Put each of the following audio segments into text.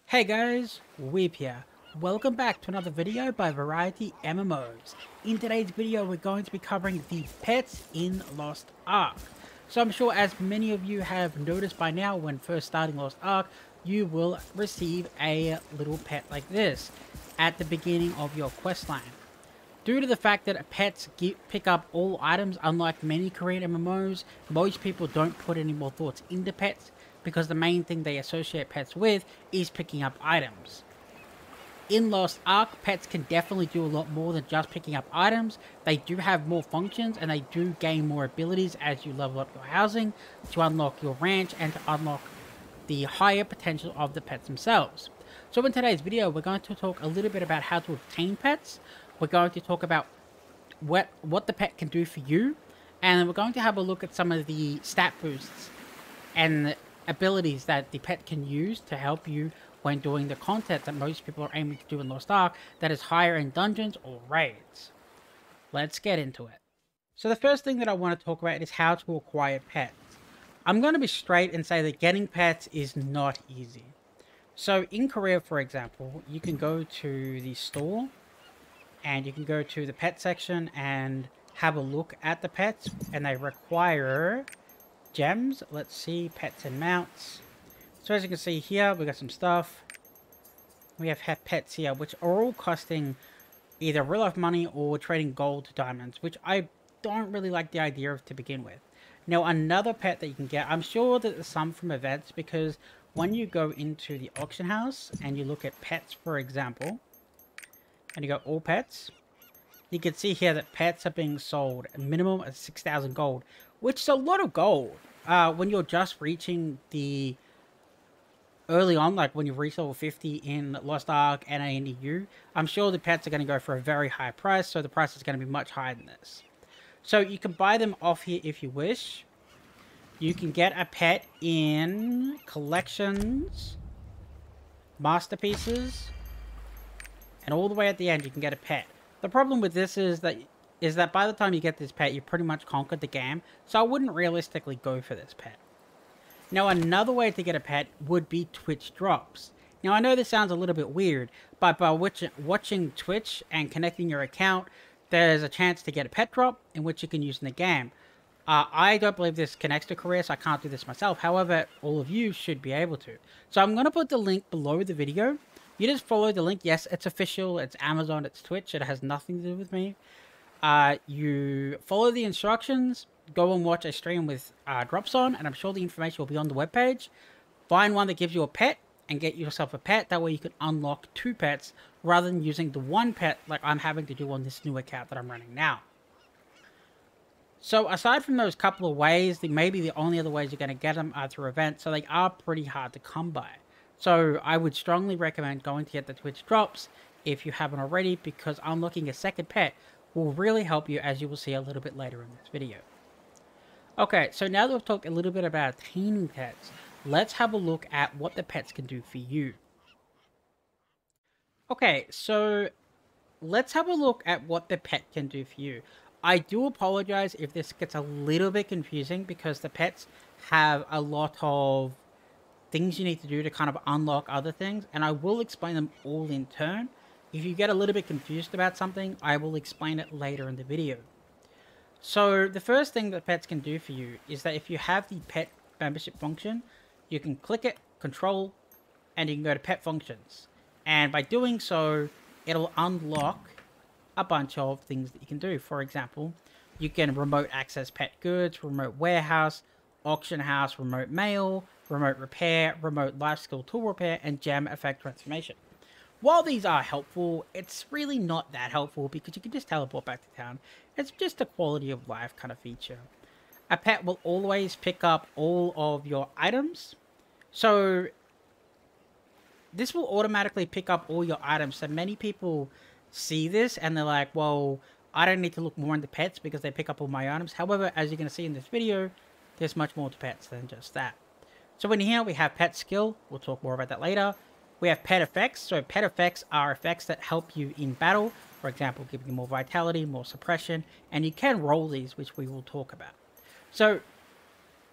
Hey guys, Weep here. Welcome back to another video by Variety MMOs. In today's video we're going to be covering the pets in Lost Ark. So I'm sure as many of you have noticed by now when first starting Lost Ark, you will receive a little pet like this at the beginning of your questline. Due to the fact that pets pick up all items, unlike many Korean MMOs, most people don't put any more thoughts into pets because the main thing they associate pets with is picking up items. In Lost Ark, pets can definitely do a lot more than just picking up items. They do have more functions and they do gain more abilities as you level up your housing, to unlock your ranch, and to unlock the higher potential of the pets themselves. So in today's video, we're going to talk a little bit about how to obtain pets. We're going to talk about what the pet can do for you, and we're going to have a look at some of the stat boosts and abilities that the pet can use to help you when doing the content that most people are aiming to do in Lost Ark, that is higher in dungeons or raids. Let's get into it. So the first thing that I want to talk about is how to acquire pets. I'm going to be straight and say that getting pets is not easy. So in Korea, for example, you can go to the store and you can go to the pet section and have a look at the pets, and they require gems. Let's see, pets and mounts. So as you can see here, we got some stuff. We have pets here, which are all costing either real life money or trading gold to diamonds, which I don't really like the idea of to begin with. Now, another pet that you can get, I'm sure that there's some from events, because when you go into the auction house and you look at pets, for example, and you go all pets, you can see here that pets are being sold a minimum of 6,000 gold, which is a lot of gold. When you're just reaching the early on, like when you reach level 50 in Lost Ark and ANDU, I'm sure the pets are going to go for a very high price, so the price is going to be much higher than this. So you can buy them off here if you wish. You can get a pet in collections, masterpieces, and all the way at the end you can get a pet. The problem with this is that by the time you get this pet, you pretty much conquered the game, so I wouldn't realistically go for this pet. Now, another way to get a pet would be Twitch drops. Now, I know this sounds a little bit weird, but by watching Twitch and connecting your account, there's a chance to get a pet drop, in which you can use in the game. I don't believe this connects to Korea, so I can't do this myself. However, all of you should be able to. So I'm going to put the link below the video. You just follow the link. Yes, it's official. It's Amazon. It's Twitch. It has nothing to do with me. You follow the instructions. Go and watch a stream with drops on, and I'm sure the information will be on the webpage. Find one that gives you a pet and get yourself a pet. That way you can unlock 2 pets rather than using the 1 pet like I'm having to do on this new account that I'm running now. So aside from those couple of ways, maybe the only other ways you're going to get them are through events, so they are pretty hard to come by. So I would strongly recommend going to get the Twitch drops if you haven't already, because unlocking a second pet will really help you, as you will see a little bit later in this video. Okay, so now that we've talked a little bit about obtaining pets, let's have a look at what the pets can do for you. Okay, so let's have a look at what the pet can do for you. I do apologize if this gets a little bit confusing, because the pets have a lot of things you need to do to kind of unlock other things, and I will explain them all in turn. If you get a little bit confused about something, I will explain it later in the video. So the first thing that pets can do for you is that if you have the pet membership function, you can click it, control, and you can go to pet functions. And by doing so, it'll unlock a bunch of things that you can do. For example, you can remote access pet goods, remote warehouse, auction house, remote mail, remote repair, remote life skill tool repair, and gem effect transformation. While these are helpful, it's really not that helpful because you can just teleport back to town. It's just a quality of life kind of feature. A pet will always pick up all of your items. So this will automatically pick up all your items. So many people see this and they're like, well, I don't need to look more into pets because they pick up all my items. However, as you're going to see in this video, there's much more to pets than just that. So in here we have pet skill. We'll talk more about that later. We have pet effects. So pet effects are effects that help you in battle. For example, giving you more vitality, more suppression, and you can roll these, which we will talk about. So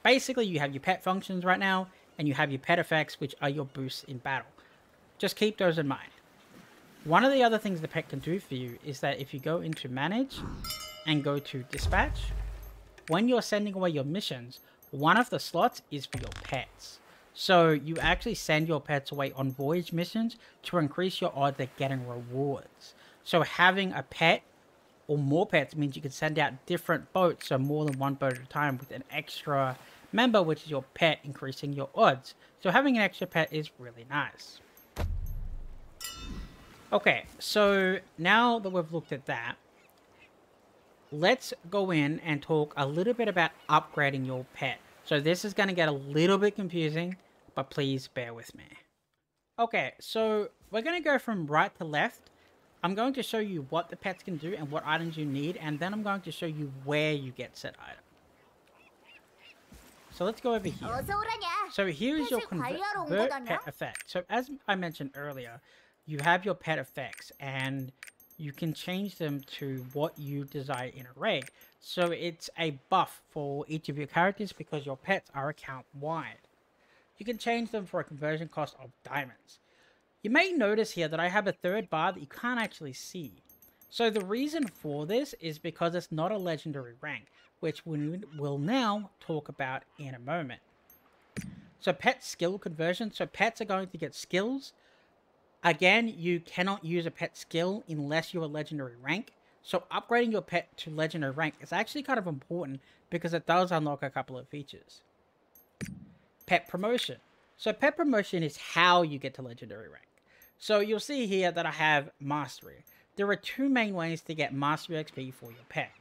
basically you have your pet functions right now, and you have your pet effects, which are your boosts in battle. Just keep those in mind. One of the other things the pet can do for you is that if you go into manage and go to dispatch, when you're sending away your missions, one of the slots is for your pets. So you actually send your pets away on voyage missions to increase your odds at getting rewards. So having a pet or more pets means you can send out different boats, so more than one boat at a time with an extra member, which is your pet, increasing your odds. So having an extra pet is really nice. Okay, so now that we've looked at that, let's go in and talk a little bit about upgrading your pet. So this is going to get a little bit confusing, but please bear with me. Okay, so we're going to go from right to left. I'm going to show you what the pets can do and what items you need, and then I'm going to show you where you get said item. So let's go over here. So here is your convert pet effect. So as I mentioned earlier, you have your pet effects, and you can change them to what you desire in a raid. So it's a buff for each of your characters because your pets are account wide. You can change them for a conversion cost of diamonds. You may notice here that I have a third bar that you can't actually see. So the reason for this is because it's not a legendary rank, which we will now talk about in a moment. So pet skill conversion. So pets are going to get skills. Again, you cannot use a pet skill unless you're a legendary rank. So upgrading your pet to legendary rank is actually kind of important because it does unlock a couple of features. Pet promotion. So pet promotion is how you get to legendary rank. So you'll see here that I have mastery. There are two main ways to get mastery XP for your pet.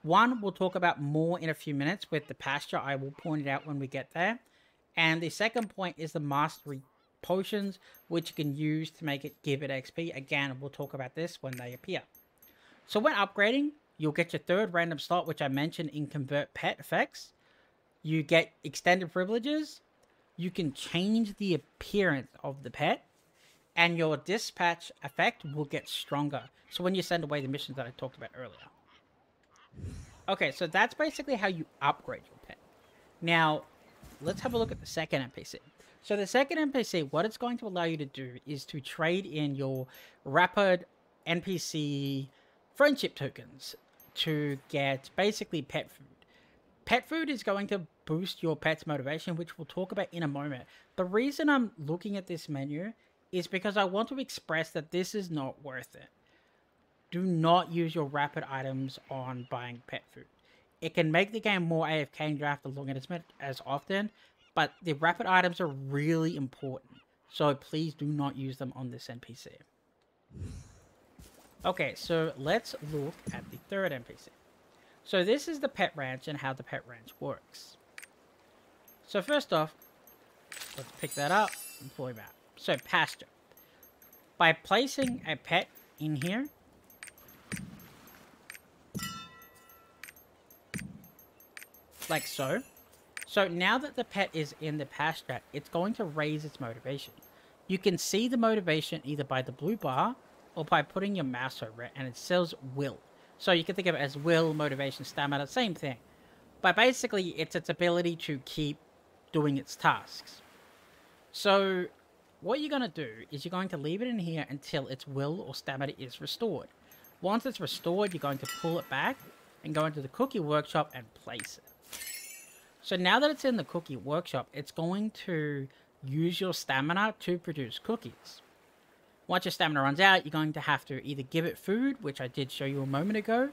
One we'll talk about more in a few minutes with the pasture. I will point it out when we get there. And the second point is the mastery potions, which you can use to make it give it XP. Again, we'll talk about this when they appear. So when upgrading, you'll get your third random slot, which I mentioned in convert pet effects. You get extended privileges. You can change the appearance of the pet. And your dispatch effect will get stronger. So when you send away the missions that I talked about earlier. Okay, so that's basically how you upgrade your pet. Now, let's have a look at the second NPC. So the second NPC, what it's going to allow you to do is to trade in your rapid NPC friendship tokens to get basically pet food. Pet food is going to boost your pet's motivation, which we'll talk about in a moment. The reason I'm looking at this menu is because I want to express that this is not worth it. Do not use your rapid items on buying pet food. It can make the game more AFK and you don't have to log in as often, but the rapid items are really important. So please do not use them on this NPC. Okay, so let's look at the third NPC. So this is the pet ranch and how the pet ranch works. So first off, let's pick that up and pull him out. So pasture. By placing a pet in here, like so. So now that the pet is in the pasture, it's going to raise its motivation. You can see the motivation either by the blue bar or by putting your mouse over it, and it says will. So you can think of it as will, motivation, stamina, same thing. But basically, it's its ability to keep doing its tasks. So what you're going to do is you're going to leave it in here until its will or stamina is restored. Once it's restored, you're going to pull it back and go into the cookie workshop and place it. So now that it's in the cookie workshop, it's going to use your stamina to produce cookies. Once your stamina runs out, you're going to have to either give it food, which I did show you a moment ago,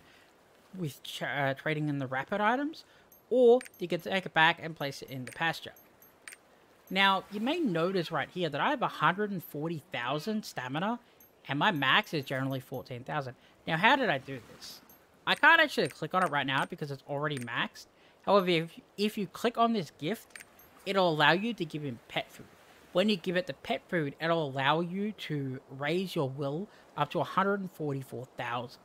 with trading in the rapid items, or you can take it back and place it in the pasture. Now, you may notice right here that I have 140,000 stamina, and my max is generally 14,000. Now, how did I do this? I can't actually click on it right now because it's already maxed. However, if you click on this gift, it'll allow you to give him pet food. When you give it the pet food, it'll allow you to raise your will up to 144,000.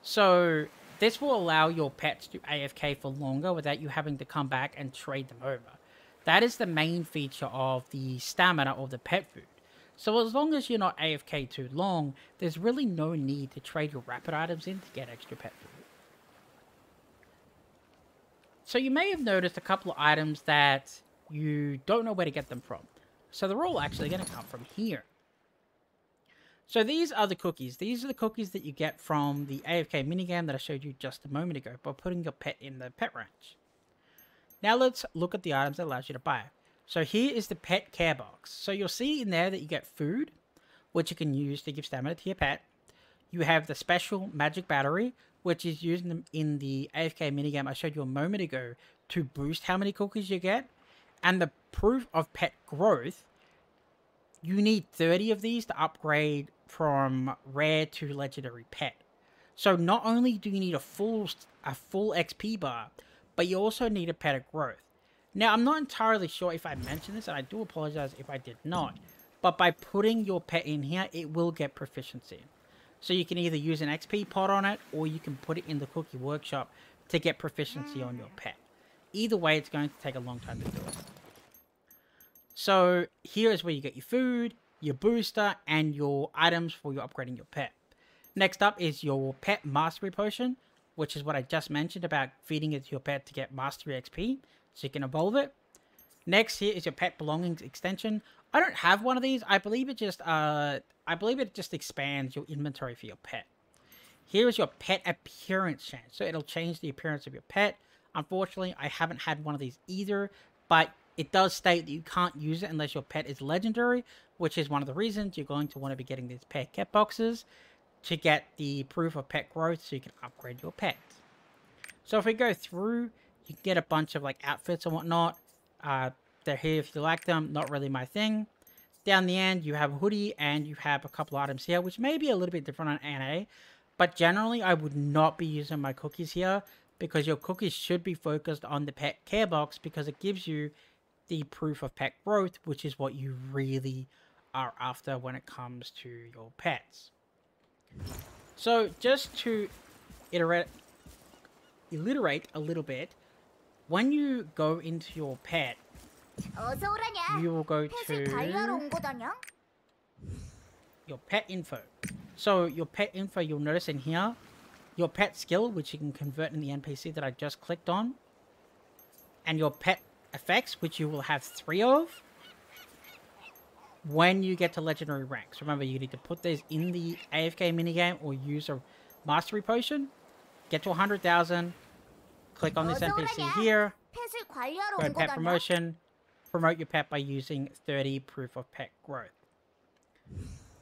So this will allow your pets to AFK for longer without you having to come back and trade them over. That is the main feature of the stamina of the pet food. So as long as you're not AFK too long, there's really no need to trade your rapid items in to get extra pet food. So you may have noticed a couple of items that you don't know where to get them from. So they're all actually going to come from here. So these are the cookies. These are the cookies that you get from the AFK minigame that I showed you just a moment ago by putting your pet in the pet ranch. Now let's look at the items that allows you to buy. So here is the pet care box. So you'll see in there that you get food, which you can use to give stamina to your pet. You have the special magic battery, which is used in the AFK minigame I showed you a moment ago to boost how many cookies you get. And the proof of pet growth, you need 30 of these to upgrade from rare to legendary pet. So not only do you need a full XP bar, but you also need a pet of growth. Now, I'm not entirely sure if I mentioned this, and I do apologize if I did not, but by putting your pet in here, it will get proficiency. So you can either use an XP pot on it, or you can put it in the cookie workshop to get proficiency on your pet. Either way, it's going to take a long time to do it. So here is where you get your food, your booster, and your items for your upgrading your pet. Next up is your pet mastery potion, which is what I just mentioned about feeding it to your pet to get mastery XP, so you can evolve it. Next here is your pet belongings extension. I don't have one of these. I believe it just expands your inventory for your pet. Here is your pet appearance change. So it'll change the appearance of your pet. Unfortunately, I haven't had one of these either, but it does state that you can't use it unless your pet is legendary, which is one of the reasons you're going to want to be getting these pet care boxes to get the proof of pet growth so you can upgrade your pet. So if we go through, you can get a bunch of like outfits and whatnot. They're here if you like them, not really my thing. Down the end, you have a hoodie and you have a couple of items here, which may be a little bit different on NA, but generally I would not be using my cookies here because your cookies should be focused on the pet care box because it gives you the proof of pet growth, which is what you really are after when it comes to your pets. So just to alliterate a little bit, when you go into your pet, you will go to your pet info. So your pet info, you'll notice in here, your pet skill, which you can convert in the NPC that I just clicked on, and your pet effects, which you will have 3 of when you get to legendary ranks. Remember, you need to put these in the AFK minigame or use a mastery potion. Get to 100,000. Click on this NPC here. Go to pet promotion. Promote your pet by using 30 proof of pet growth.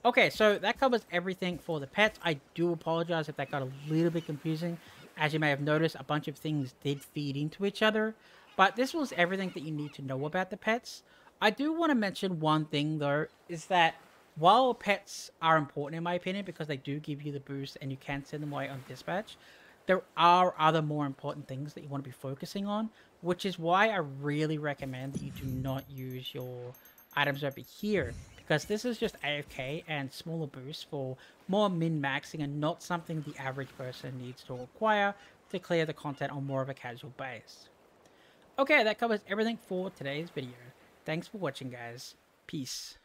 Okay, so that covers everything for the pets. I do apologize if that got a little bit confusing. As you may have noticed, a bunch of things did feed into each other. But this was everything that you need to know about the pets. I do want to mention one thing, though, is that while pets are important in my opinion because they do give you the boost and you can send them away on dispatch, there are other more important things that you want to be focusing on, which is why I really recommend that you do not use your items over here, because this is just AFK and smaller boosts for more min-maxing and not something the average person needs to acquire to clear the content on more of a casual base. Okay, that covers everything for today's video. Thanks for watching, guys. Peace.